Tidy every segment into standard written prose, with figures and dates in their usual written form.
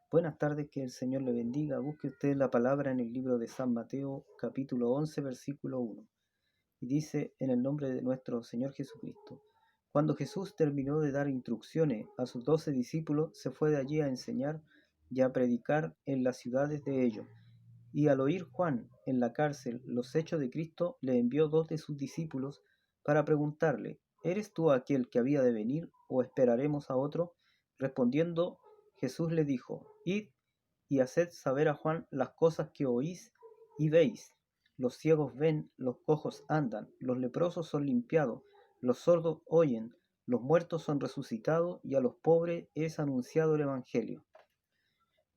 Buenas tardes, que el Señor le bendiga. Busque usted la palabra en el libro de San Mateo, capítulo 11, versículo 1. Y dice, en el nombre de nuestro Señor Jesucristo. Cuando Jesús terminó de dar instrucciones a sus 12 discípulos, se fue de allí a enseñar y a predicar en las ciudades de ellos. Y al oír Juan en la cárcel los hechos de Cristo, le envió 2 de sus discípulos para preguntarle, ¿eres tú aquel que había de venir o esperaremos a otro? Respondiendo, Jesús le dijo, id y haced saber a Juan las cosas que oís y veis. Los ciegos ven, los cojos andan, los leprosos son limpiados, los sordos oyen, los muertos son resucitados y a los pobres es anunciado el Evangelio.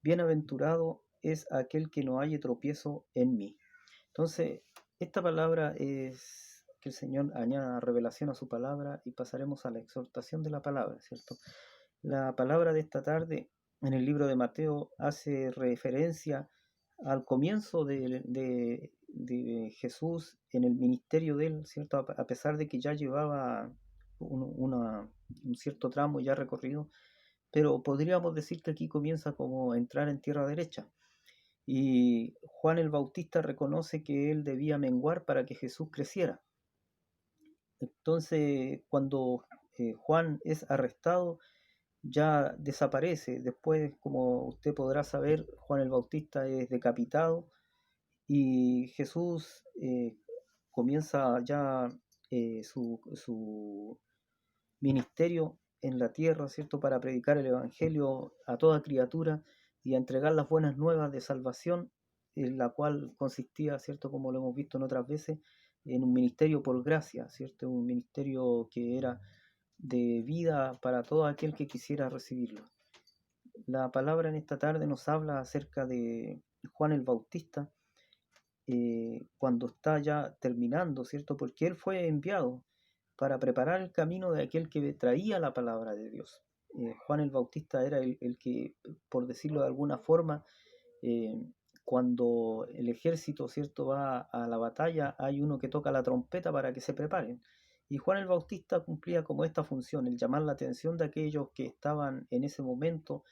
Bienaventurado es aquel que no halle tropiezo en mí. Entonces, esta palabra es que el Señor añada revelación a su palabra y pasaremos a la exhortación de la palabra, ¿cierto? La palabra de esta tarde en el libro de Mateo hace referencia al comienzo de Jesús en el ministerio de él, ¿cierto? A pesar de que ya llevaba un cierto tramo ya recorrido, pero podríamos decir que aquí comienza como entrar en tierra derecha. Y Juan el Bautista reconoce que él debía menguar para que Jesús creciera. Entonces, cuando Juan es arrestado, ya desaparece. Después, como usted podrá saber, Juan el Bautista es decapitado y Jesús comienza ya su ministerio en la tierra, ¿cierto? Para predicar el Evangelio a toda criatura y a entregar las buenas nuevas de salvación, en la cual consistía, ¿cierto? Como lo hemos visto en otras veces, en un ministerio por gracia, ¿cierto? Un ministerio que era de vida para todo aquel que quisiera recibirlo. La palabra en esta tarde nos habla acerca de Juan el Bautista, cuando está ya terminando, ¿cierto? Porque él fue enviado para preparar el camino de aquel que traía la palabra de Dios. Juan el Bautista era el que, por decirlo de alguna forma, eh, cuando el ejército, ¿cierto?, va a la batalla, hay uno que toca la trompeta para que se preparen. Y Juan el Bautista cumplía como esta función, el llamar la atención de aquellos que estaban en ese momento,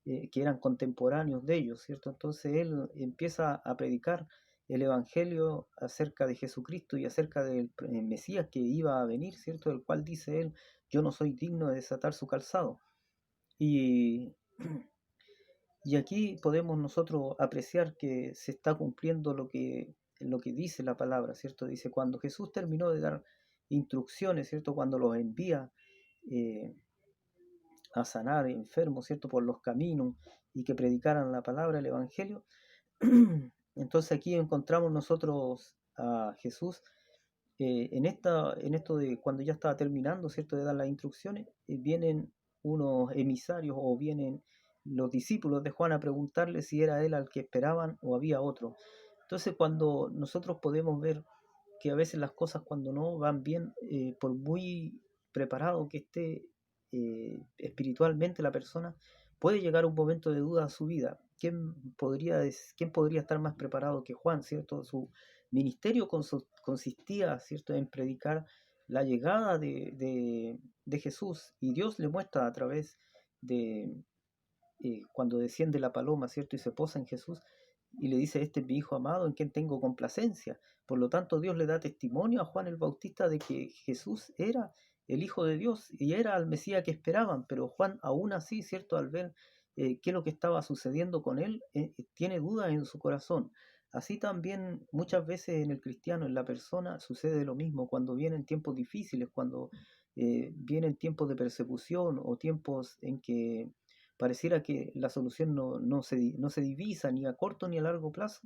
que eran contemporáneos de ellos, ¿cierto? Entonces él empieza a predicar el Evangelio acerca de Jesucristo y acerca del Mesías que iba a venir, ¿cierto? Del cual dice él, yo no soy digno de desatar su calzado. Y, y aquí podemos nosotros apreciar que se está cumpliendo lo que dice la palabra, ¿cierto? Dice, cuando Jesús terminó de dar instrucciones, ¿cierto? Cuando los envía eh, a sanar enfermos, ¿cierto? Por los caminos y que predicaran la palabra, el Evangelio. Entonces aquí encontramos nosotros a Jesús en esto de cuando ya estaba terminando, ¿cierto?, de dar las instrucciones, vienen unos emisarios o vienen los discípulos de Juan a preguntarle si era él al que esperaban o había otro. Entonces cuando nosotros podemos ver que a veces las cosas cuando no van bien, por muy preparado que esté espiritualmente la persona, puede llegar un momento de duda a su vida. ¿Quién podría estar más preparado que Juan, ¿cierto? Su ministerio consistía, ¿cierto?, en predicar la llegada de Jesús, y Dios le muestra a través de cuando desciende la paloma, ¿cierto?, y se posa en Jesús y le dice, este es mi hijo amado en quien tengo complacencia. Por lo tanto, Dios le da testimonio a Juan el Bautista de que Jesús era el Hijo de Dios y era el Mesías que esperaban, pero Juan aún así, ¿cierto?, al ver qué es lo que estaba sucediendo con él, tiene dudas en su corazón. Así también muchas veces en el cristiano, en la persona, sucede lo mismo cuando vienen tiempos difíciles, cuando vienen tiempos de persecución o tiempos en que pareciera que la solución no se divisa ni a corto ni a largo plazo.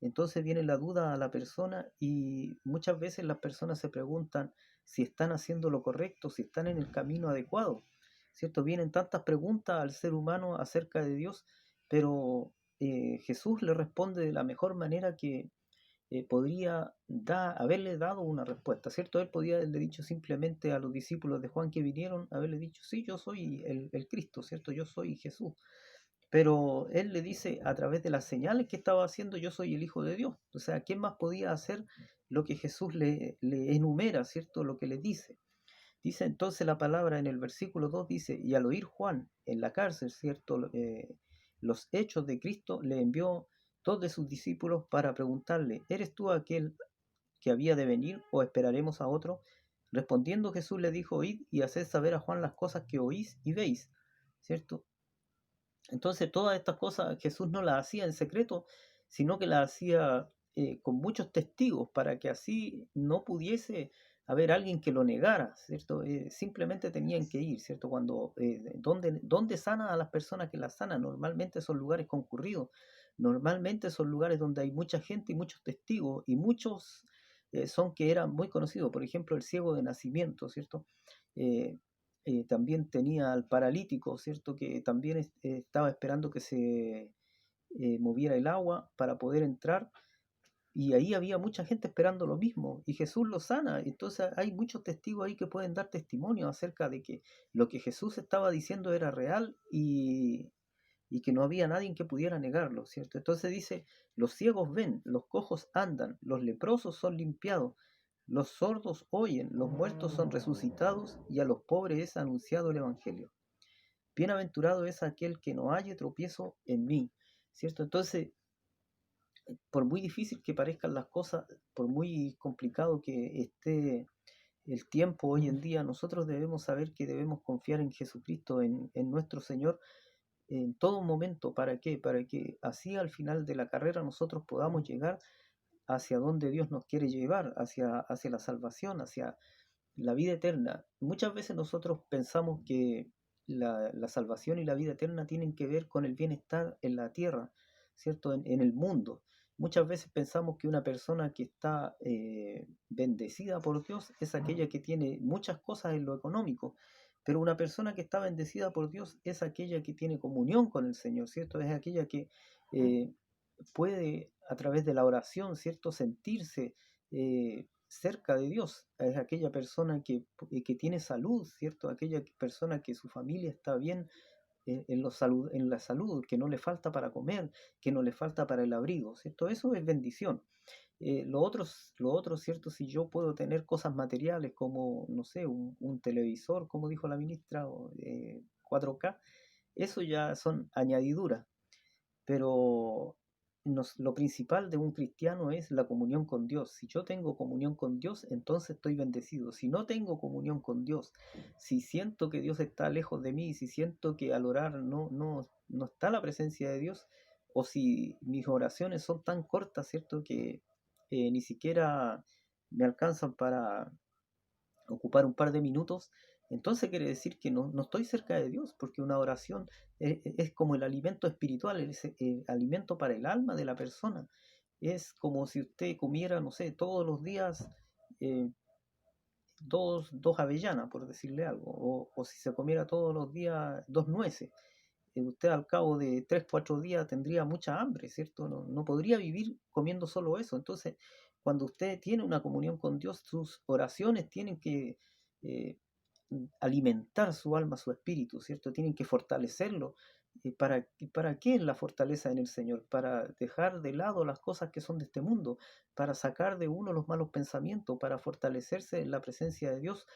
Entonces viene la duda a la persona y muchas veces las personas se preguntan si están haciendo lo correcto, si están en el camino adecuado, ¿cierto? Vienen tantas preguntas al ser humano acerca de Dios, pero Jesús le responde de la mejor manera que podría haberle dado una respuesta, ¿cierto? Él podía haberle dicho simplemente a los discípulos de Juan que vinieron, haberle dicho, sí, yo soy el Cristo, ¿cierto? Yo soy Jesús. Pero él le dice a través de las señales que estaba haciendo, yo soy el Hijo de Dios. O sea, ¿quién más podía hacer lo que Jesús le enumera, ¿cierto? Lo que le dice. Dice entonces la palabra en el versículo 2, dice, y al oír Juan en la cárcel, ¿cierto?, los hechos de Cristo, le envió dos de sus discípulos para preguntarle: ¿eres tú aquel que había de venir o esperaremos a otro? Respondiendo Jesús le dijo: id y haced saber a Juan las cosas que oís y veis, ¿cierto? Entonces todas estas cosas Jesús no las hacía en secreto, sino que las hacía con muchos testigos, para que así no pudiese haber alguien que lo negara, ¿cierto? Simplemente tenían que ir, ¿cierto? ¿Dónde sana a las personas que las sana? Normalmente son lugares concurridos, normalmente son lugares donde hay mucha gente y muchos testigos, y muchos son que eran muy conocidos. Por ejemplo, el ciego de nacimiento, ¿cierto? Eh, También tenía al paralítico, ¿cierto? Que también estaba esperando que se moviera el agua para poder entrar, y ahí había mucha gente esperando lo mismo, y Jesús lo sana. Entonces hay muchos testigos ahí que pueden dar testimonio acerca de que lo que Jesús estaba diciendo era real, y que no había nadie que pudiera negarlo, ¿cierto? Entonces dice: los ciegos ven, los cojos andan, los leprosos son limpiados, los sordos oyen, los muertos son resucitados, y a los pobres es anunciado el Evangelio. Bienaventurado es aquel que no halle tropiezo en mí, ¿cierto? Entonces, por muy difícil que parezcan las cosas, por muy complicado que esté el tiempo hoy en día, nosotros debemos saber que debemos confiar en Jesucristo, en nuestro Señor, en todo momento. ¿Para qué? Para que así al final de la carrera nosotros podamos llegar hacia donde Dios nos quiere llevar, hacia la salvación, hacia la vida eterna. Muchas veces nosotros pensamos que la salvación y la vida eterna tienen que ver con el bienestar en la tierra, ¿cierto? En el mundo. Muchas veces pensamos que una persona que está bendecida por Dios es aquella que tiene muchas cosas en lo económico, pero una persona que está bendecida por Dios es aquella que tiene comunión con el Señor, ¿cierto? Es aquella que eh, puede, a través de la oración, ¿cierto?, sentirse cerca de Dios. Es aquella persona que tiene salud, ¿cierto? Aquella persona que su familia está bien en la salud, que no le falta para comer, que no le falta para el abrigo, ¿cierto? Eso es bendición. Lo otro, ¿cierto? Si yo puedo tener cosas materiales como, no sé, un televisor, como dijo la ministra, 4K, eso ya son añadiduras, pero lo principal de un cristiano es la comunión con Dios. Si yo tengo comunión con Dios, entonces estoy bendecido. Si no tengo comunión con Dios, si siento que Dios está lejos de mí, si siento que al orar no está la presencia de Dios, o si mis oraciones son tan cortas, ¿cierto?, que ni siquiera me alcanzan para ocupar un par de minutos, entonces quiere decir que no estoy cerca de Dios, porque una oración es como el alimento espiritual, es el alimento para el alma de la persona. Es como si usted comiera, no sé, todos los días eh, dos avellanas, por decirle algo, o si se comiera todos los días dos nueces. Usted al cabo de 3, 4 días tendría mucha hambre, ¿cierto? No podría vivir comiendo solo eso. Entonces, cuando usted tiene una comunión con Dios, sus oraciones tienen que eh, alimentar su alma, su espíritu, ¿cierto? Tienen que fortalecerlo. ¿Para qué es la fortaleza en el Señor? Para dejar de lado las cosas que son de este mundo, para sacar de uno los malos pensamientos, para fortalecerse en la presencia de Dios,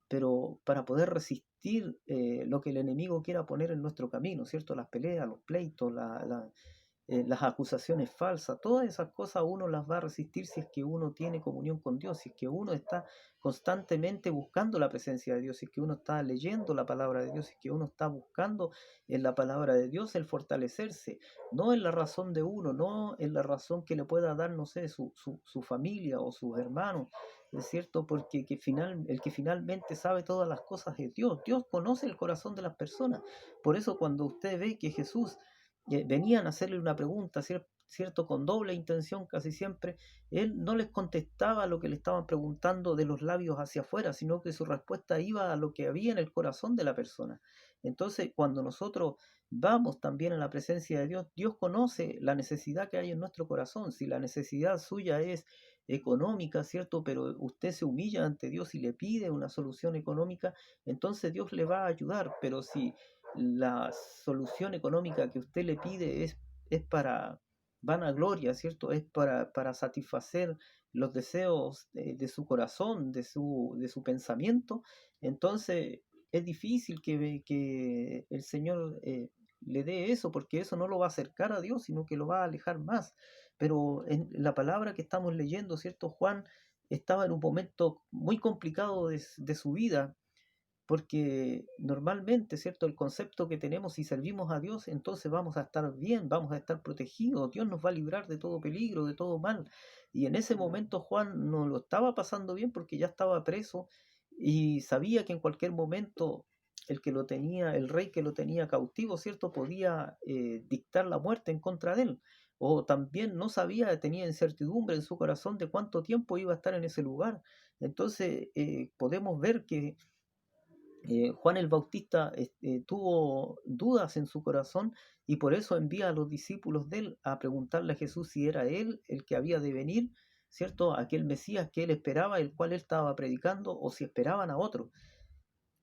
pero para poder resistir lo que el enemigo quiera poner en nuestro camino, ¿cierto? Las peleas, los pleitos, las acusaciones falsas, todas esas cosas uno las va a resistir si es que uno tiene comunión con Dios, si es que uno está constantemente buscando la presencia de Dios, si es que uno está leyendo la palabra de Dios, si es que uno está buscando en la palabra de Dios el fortalecerse, no en la razón de uno, no en la razón que le pueda dar, no sé, su familia o sus hermanos, ¿es cierto? Porque el que finalmente sabe todas las cosas es Dios. Dios conoce el corazón de las personas. Por eso cuando usted ve que Jesús venían a hacerle una pregunta, ¿cierto? Con doble intención casi siempre, él no les contestaba lo que le estaban preguntando de los labios hacia afuera, sino que su respuesta iba a lo que había en el corazón de la persona. Entonces, cuando nosotros vamos también a la presencia de Dios, Dios conoce la necesidad que hay en nuestro corazón. Si la necesidad suya es económica, ¿cierto? Pero usted se humilla ante Dios y le pide una solución económica, entonces Dios le va a ayudar. Pero si la solución económica que usted le pide es para vanagloria, ¿cierto? Es para satisfacer los deseos de su corazón, de su pensamiento, entonces es difícil que el Señor le dé eso, porque eso no lo va a acercar a Dios, sino que lo va a alejar más. Pero en la palabra que estamos leyendo, ¿cierto? Juan estaba en un momento muy complicado de su vida, porque normalmente, ¿cierto? El concepto que tenemos, si servimos a Dios, entonces vamos a estar bien, vamos a estar protegidos, Dios nos va a librar de todo peligro, de todo mal. Y en ese momento Juan no lo estaba pasando bien porque ya estaba preso y sabía que en cualquier momento el que lo tenía, el rey que lo tenía cautivo, ¿cierto? Podía dictar la muerte en contra de él. O también no sabía, tenía incertidumbre en su corazón de cuánto tiempo iba a estar en ese lugar. Entonces podemos ver que Juan el Bautista tuvo dudas en su corazón y por eso envía a los discípulos de él a preguntarle a Jesús si era él el que había de venir, ¿cierto? Aquel Mesías que él esperaba, el cual él estaba predicando, o si esperaban a otro.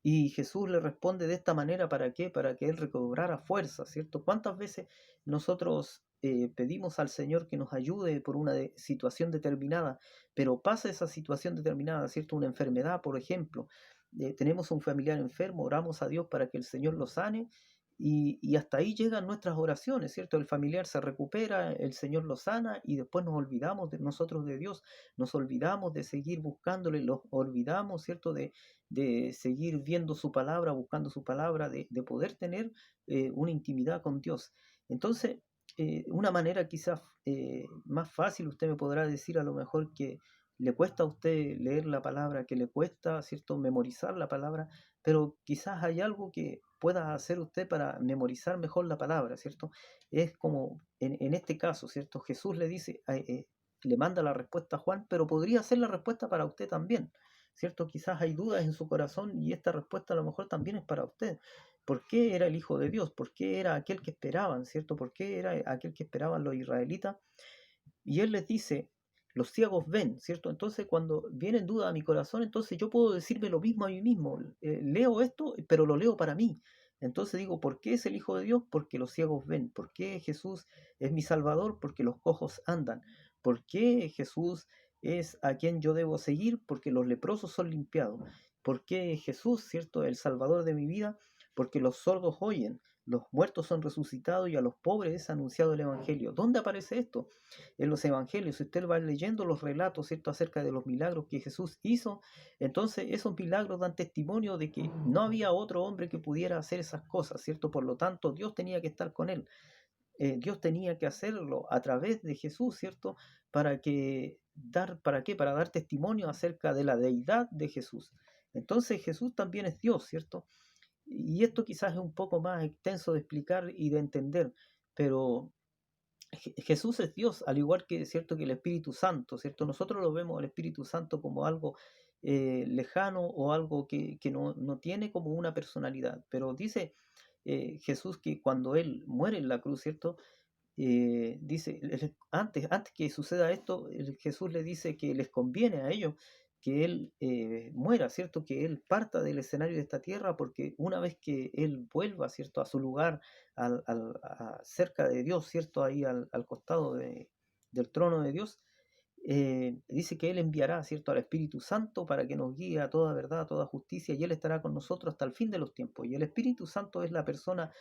Y Jesús le responde de esta manera, ¿para qué? Para que él recobrara fuerza, ¿cierto? ¿Cuántas veces nosotros pedimos al Señor que nos ayude por una situación determinada, pero pasa esa situación determinada, ¿cierto? Una enfermedad, por ejemplo. Tenemos un familiar enfermo, oramos a Dios para que el Señor lo sane y hasta ahí llegan nuestras oraciones, ¿cierto? El familiar se recupera, el Señor lo sana y después nos olvidamos de nosotros de Dios, nos olvidamos de seguir buscándole, los olvidamos, ¿cierto? De seguir viendo su palabra, buscando su palabra, de poder tener una intimidad con Dios. Entonces, una manera quizás más fácil, usted me podrá decir a lo mejor que le cuesta a usted leer la palabra, que le cuesta, ¿cierto?, memorizar la palabra, pero quizás hay algo que pueda hacer usted para memorizar mejor la palabra, ¿cierto? Es como en este caso, ¿cierto? Jesús le dice, le manda la respuesta a Juan, pero podría ser la respuesta para usted también. ¿Cierto? Quizás hay dudas en su corazón y esta respuesta a lo mejor también es para usted. ¿Por qué era el Hijo de Dios? ¿Por qué era aquel que esperaban? ¿Cierto? ¿Por qué era aquel que esperaban los israelitas? Y Él les dice, los ciegos ven, ¿cierto? Entonces cuando viene en duda a mi corazón, entonces yo puedo decirme lo mismo a mí mismo. Leo esto, pero lo leo para mí. Entonces digo, ¿por qué es el Hijo de Dios? Porque los ciegos ven. ¿Por qué Jesús es mi Salvador? Porque los cojos andan. ¿Por qué Jesús es a quien yo debo seguir? Porque los leprosos son limpiados. ¿Por qué Jesús, cierto, el Salvador de mi vida? Porque los sordos oyen, los muertos son resucitados y a los pobres es anunciado el Evangelio. ¿Dónde aparece esto? En los evangelios, si usted va leyendo los relatos, ¿cierto?, acerca de los milagros que Jesús hizo, entonces esos milagros dan testimonio de que no había otro hombre que pudiera hacer esas cosas, ¿cierto? Por lo tanto, Dios tenía que estar con él. Dios tenía que hacerlo a través de Jesús, ¿cierto? ¿Para qué? Para dar testimonio acerca de la deidad de Jesús. Entonces Jesús también es Dios, ¿cierto? Y esto quizás es un poco más extenso de explicar y de entender, pero Jesús es Dios, al igual que cierto que el Espíritu Santo, ¿cierto? Nosotros lo vemos al Espíritu Santo como algo lejano o algo que no tiene como una personalidad. Pero dice Jesús que cuando Él muere en la cruz, ¿cierto? Dice, antes que suceda esto, Jesús le dice que les conviene a ellos que Él muera, ¿cierto? Que Él parta del escenario de esta tierra, porque una vez que Él vuelva, ¿cierto?, a su lugar, cerca de Dios, ¿cierto?, ahí al costado del trono de Dios, dice que Él enviará, ¿cierto?, al Espíritu Santo para que nos guíe a toda verdad, a toda justicia, y Él estará con nosotros hasta el fin de los tiempos. Y el Espíritu Santo es la persona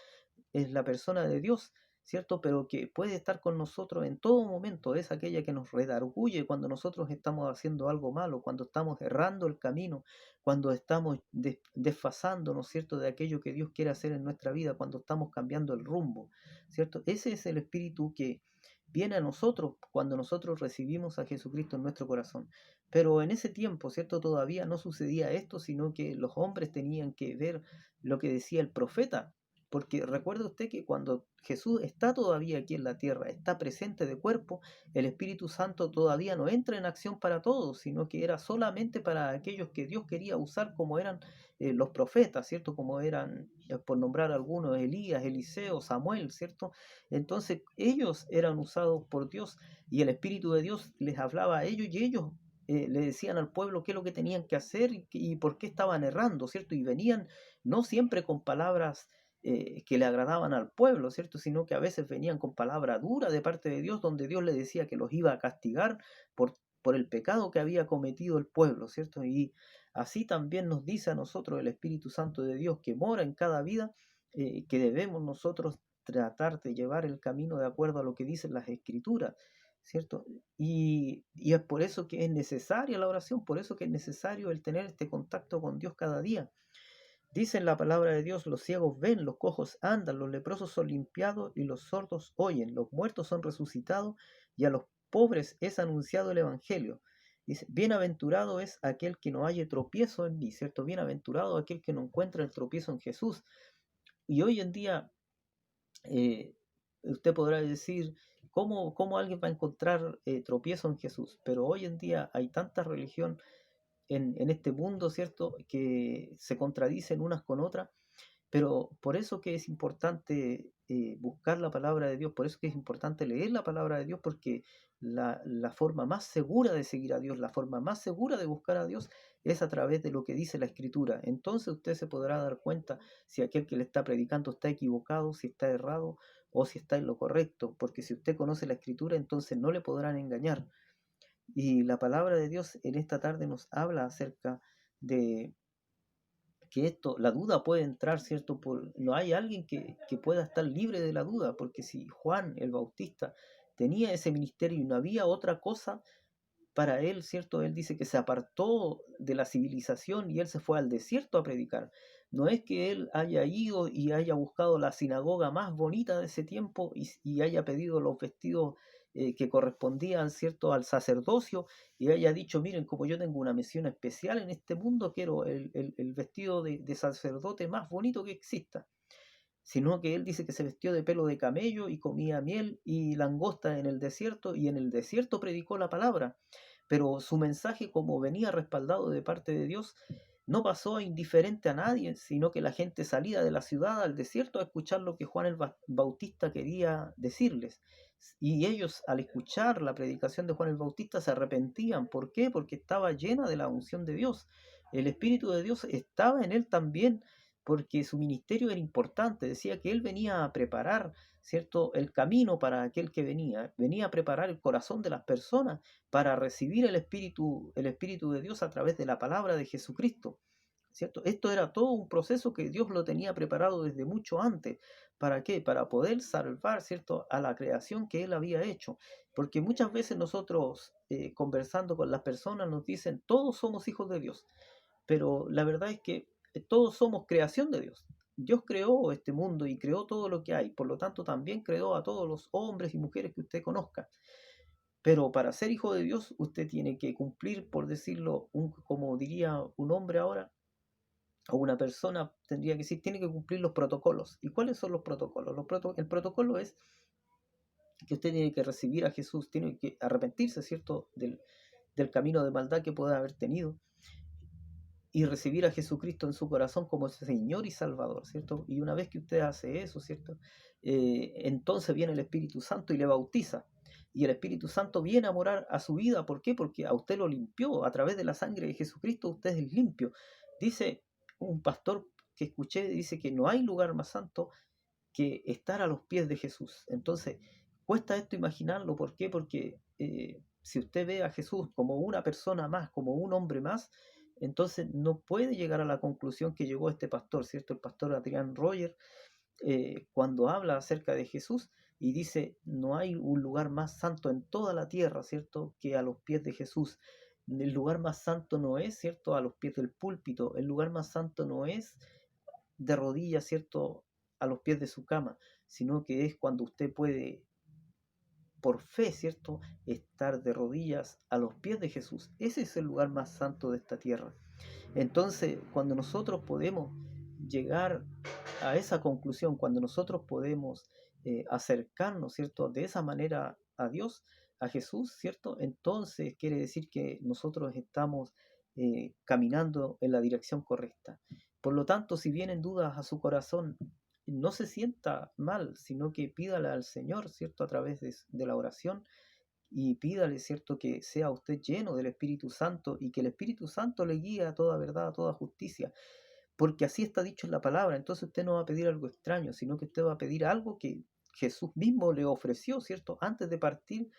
de Dios, ¿cierto? Pero que puede estar con nosotros en todo momento, es aquella que nos redarguye cuando nosotros estamos haciendo algo malo, cuando estamos errando el camino, cuando estamos desfasándonos, ¿cierto?, de aquello que Dios quiere hacer en nuestra vida, cuando estamos cambiando el rumbo, ¿cierto? Ese es el Espíritu que viene a nosotros cuando nosotros recibimos a Jesucristo en nuestro corazón. Pero en ese tiempo, ¿cierto? Todavía no sucedía esto, sino que los hombres tenían que ver lo que decía el profeta, porque recuerde usted que cuando Jesús está todavía aquí en la tierra, está presente de cuerpo, el Espíritu Santo todavía no entra en acción para todos, sino que era solamente para aquellos que Dios quería usar, como eran los profetas, ¿cierto? Como eran, por nombrar algunos, Elías, Eliseo, Samuel, ¿cierto? Entonces ellos eran usados por Dios y el Espíritu de Dios les hablaba a ellos y ellos le decían al pueblo qué es lo que tenían que hacer y por qué estaban errando, ¿cierto? Y venían no siempre con palabras que le agradaban al pueblo, ¿cierto? Sino que a veces venían con palabra dura de parte de Dios, donde Dios le decía que los iba a castigar por el pecado que había cometido el pueblo, ¿cierto? Y así también nos dice a nosotros el Espíritu Santo de Dios que mora en cada vida, que debemos nosotros tratar de llevar el camino de acuerdo a lo que dicen las Escrituras, ¿cierto? Y es por eso que es necesaria la oración, por eso que es necesario el tener este contacto con Dios cada día. Dice en la palabra de Dios: los ciegos ven, los cojos andan, los leprosos son limpiados y los sordos oyen, los muertos son resucitados y a los pobres es anunciado el Evangelio. Dice: bienaventurado es aquel que no halle tropiezo en mí, ¿cierto? Bienaventurado aquel que no encuentra el tropiezo en Jesús. Y hoy en día usted podrá decir, ¿cómo alguien va a encontrar tropiezo en Jesús? Pero hoy en día hay tanta religión en este mundo, ¿cierto?, que se contradicen unas con otras, pero por eso que es importante buscar la palabra de Dios, por eso que es importante leer la palabra de Dios, porque la forma más segura de seguir a Dios, la forma más segura de buscar a Dios es a través de lo que dice la Escritura. Entonces usted se podrá dar cuenta si aquel que le está predicando está equivocado, si está errado o si está en lo correcto, porque si usted conoce la Escritura, entonces no le podrán engañar. Y la palabra de Dios en esta tarde nos habla acerca de que la duda puede entrar, ¿cierto? No hay alguien que pueda estar libre de la duda, porque si Juan el Bautista tenía ese ministerio y no había otra cosa para él, ¿cierto? Él dice que se apartó de la civilización y él se fue al desierto a predicar. No es que él haya ido y haya buscado la sinagoga más bonita de ese tiempo y haya pedido los vestidos que correspondían, ¿cierto?, al sacerdocio, y haya dicho: miren, como yo tengo una misión especial en este mundo, quiero el vestido de sacerdote más bonito que exista. Sino que él dice que se vistió de pelo de camello y comía miel y langosta en el desierto, y en el desierto predicó la palabra. Pero su mensaje, como venía respaldado de parte de Dios, no pasó indiferente a nadie, sino que la gente salía de la ciudad al desierto a escuchar lo que Juan el Bautista quería decirles. Y ellos, al escuchar la predicación de Juan el Bautista, se arrepentían. ¿Por qué? Porque estaba llena de la unción de Dios. El Espíritu de Dios estaba en él también, porque su ministerio era importante. Decía que él venía a preparar, ¿cierto?, el camino para aquel que venía a preparar el corazón de las personas para recibir el Espíritu de Dios a través de la palabra de Jesucristo, ¿cierto? Esto era todo un proceso que Dios lo tenía preparado desde mucho antes. ¿Para qué? Para poder salvar, ¿cierto?, a la creación que Él había hecho. Porque muchas veces nosotros, conversando con las personas, nos dicen: todos somos hijos de Dios. Pero la verdad es que todos somos creación de Dios. Dios creó este mundo y creó todo lo que hay, por lo tanto también creó a todos los hombres y mujeres que usted conozca. Pero para ser hijo de Dios usted tiene que cumplir, por decirlo, como diría un hombre ahora, o una persona tendría que decir, tiene que cumplir los protocolos. ¿Y cuáles son los protocolos? El protocolo es que usted tiene que recibir a Jesús, tiene que arrepentirse, ¿cierto?, del camino de maldad que pueda haber tenido, y recibir a Jesucristo en su corazón como Señor y Salvador, ¿cierto? Y una vez que usted hace eso, ¿cierto?, entonces viene el Espíritu Santo y le bautiza. Y el Espíritu Santo viene a morar a su vida. ¿Por qué? Porque a usted lo limpió. A través de la sangre de Jesucristo usted es limpio. Dice un pastor que escuché, dice que no hay lugar más santo que estar a los pies de Jesús. Entonces, cuesta esto imaginarlo. ¿Por qué? Porque si usted ve a Jesús como una persona más, como un hombre más, entonces no puede llegar a la conclusión que llegó este pastor, ¿cierto? El pastor Adrián Roger, cuando habla acerca de Jesús y dice: no hay un lugar más santo en toda la tierra, ¿cierto?, que a los pies de Jesús. El lugar más santo no es, ¿cierto?, a los pies del púlpito. El lugar más santo no es de rodillas, ¿cierto?, a los pies de su cama, sino que es cuando usted puede, por fe, ¿cierto?, estar de rodillas a los pies de Jesús. Ese es el lugar más santo de esta tierra. Entonces, cuando nosotros podemos llegar a esa conclusión, cuando nosotros podemos acercarnos, ¿cierto?, de esa manera a Dios, a Jesús, ¿cierto?, entonces quiere decir que nosotros estamos caminando en la dirección correcta. Por lo tanto, si vienen dudas a su corazón, no se sienta mal, sino que pídale al Señor, ¿cierto?, a través de la oración, y pídale, ¿cierto?, que sea usted lleno del Espíritu Santo y que el Espíritu Santo le guíe a toda verdad, a toda justicia, porque así está dicho en la palabra. Entonces usted no va a pedir algo extraño, sino que usted va a pedir algo que Jesús mismo le ofreció, ¿cierto? Antes de partir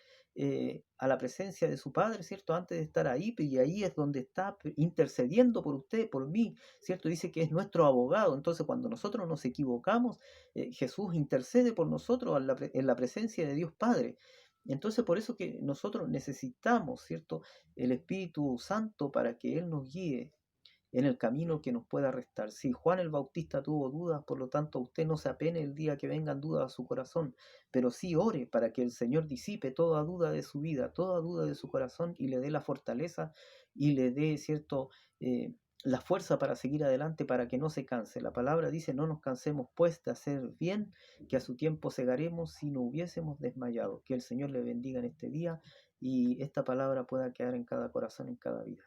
a la presencia de su Padre, ¿cierto? Antes de estar ahí, y ahí es donde está intercediendo por usted, por mí, ¿cierto? Dice que es nuestro abogado. Entonces, cuando nosotros nos equivocamos, Jesús intercede por nosotros en la presencia de Dios Padre. Entonces, por eso que nosotros necesitamos, ¿cierto? El Espíritu Santo para que Él nos guíe en el camino que nos pueda restar. Si Juan el Bautista tuvo dudas, por lo tanto usted no se apene el día que vengan dudas a su corazón, pero sí ore para que el Señor disipe toda duda de su vida, toda duda de su corazón y le dé la fortaleza y le dé, cierto, la fuerza para seguir adelante, para que no se canse. La palabra dice, no nos cansemos pues de hacer bien, que a su tiempo segaremos si no hubiésemos desmayado. Que el Señor le bendiga en este día y esta palabra pueda quedar en cada corazón, en cada vida.